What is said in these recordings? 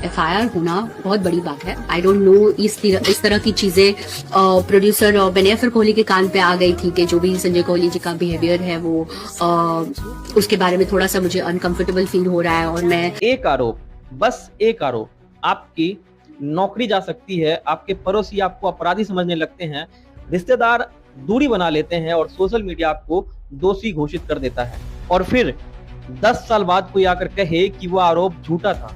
FIR होना बहुत बड़ी बात है। आई डोंट नो इस तरह की चीजें प्रोड्यूसर विनय कोहली के कान पे आ गई थी कि जो भी संजय कोहली जी का बिहेवियर है वो उसके बारे में थोड़ा सा मुझे अनकंफर्टेबल फील हो रहा है। और मैं एक आरोप, बस एक आरोप, आपकी नौकरी जा सकती है। आपके पड़ोसी आपको अपराधी समझने लगते हैं, रिश्तेदार दूरी बना लेते हैं और सोशल मीडिया आपको दोषी घोषित कर देता है। और फिर 10 साल बाद कोई आकर कहे कि वो आरोप झूठा था।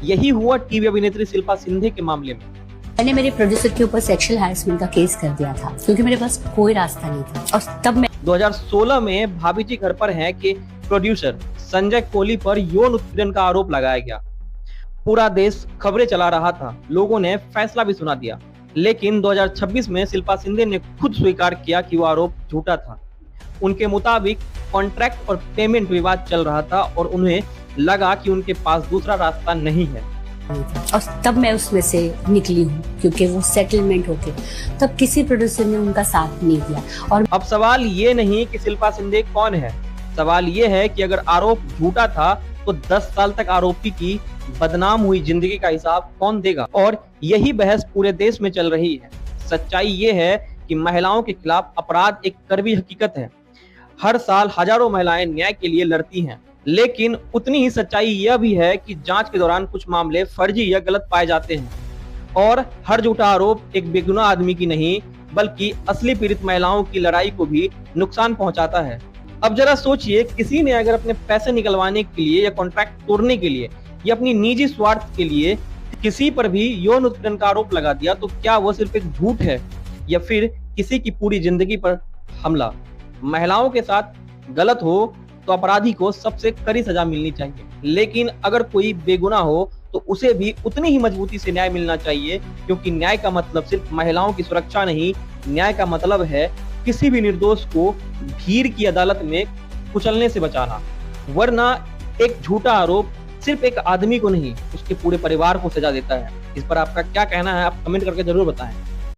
यही हुआ टीवी अभिनेत्री शिल्पा शिंदे के मामले में। मैंने मेरे प्रोड्यूसर के ऊपर सेक्सुअल हैरेसमेंट का केस कर दिया था क्योंकि मेरे पास कोई रास्ता नहीं था। और तब मैं 2016 में भाभी जी घर पर हैं कि प्रोड्यूसर संजय कोहली पर यौन उत्पीड़न का आरोप लगाया गया। पूरा देश खबरें चला रहा था, लोगों ने फैसला भी सुना दिया। लेकिन 2026 में शिल्पा शिंदे ने खुद स्वीकार किया कि वो आरोप झूठा था। उनके मुताबिक कॉन्ट्रैक्ट और पेमेंट विवाद चल रहा था और उन्हें लगा कि उनके पास दूसरा रास्ता नहीं है। और तब मैं उसमें से निकली हूँ क्योंकि वो सेटलमेंट होके तब किसी प्रोड्यूसर ने उनका साथ नहीं दिया। और अब सवाल ये नहीं कि शिल्पा शिंदे कौन है, सवाल ये है कि अगर आरोप झूठा था तो 10 साल तक आरोपी की बदनाम हुई जिंदगी का हिसाब कौन देगा। और यही बहस पूरे देश में चल रही है। सच्चाई ये है कि महिलाओं के खिलाफ अपराध एक कड़वी हकीकत है। हर साल हजारों महिलाएं न्याय के लिए लड़ती हैं, लेकिन उतनी ही सच्चाई यह भी है कि जांच के दौरान कुछ मामले फर्जी या गलत पाए जाते हैं। और हर झूठा आरोप एक बेगुनाह आदमी की नहीं बल्कि असली पीड़ित महिलाओं की लड़ाई को भी नुकसान पहुंचाता है। अब जरा सोचिए, किसी ने अगर अपने पैसे निकलवाने के लिए या कॉन्ट्रैक्ट तोड़ने के लिए या अपनी निजी स्वार्थ के लिए किसी पर भी यौन उत्पीड़न का आरोप लगा दिया तो क्या वो सिर्फ एक झूठ है या फिर किसी की पूरी जिंदगी पर हमला? महिलाओं के साथ गलत हो तो अपराधी को सबसे कड़ी सजा मिलनी चाहिए, लेकिन अगर कोई बेगुनाह हो तो उसे भी उतनी ही मजबूती से न्याय मिलना चाहिए, क्योंकि न्याय का मतलब सिर्फ महिलाओं की सुरक्षा नहीं, न्याय का मतलब है किसी भी निर्दोष को भीड़ की अदालत में कुचलने से बचाना। वरना एक झूठा आरोप सिर्फ एक आदमी को नहीं, उसके पूरे परिवार को सजा देता है। इस पर आपका क्या कहना है, आप कमेंट करके जरूर बताएं।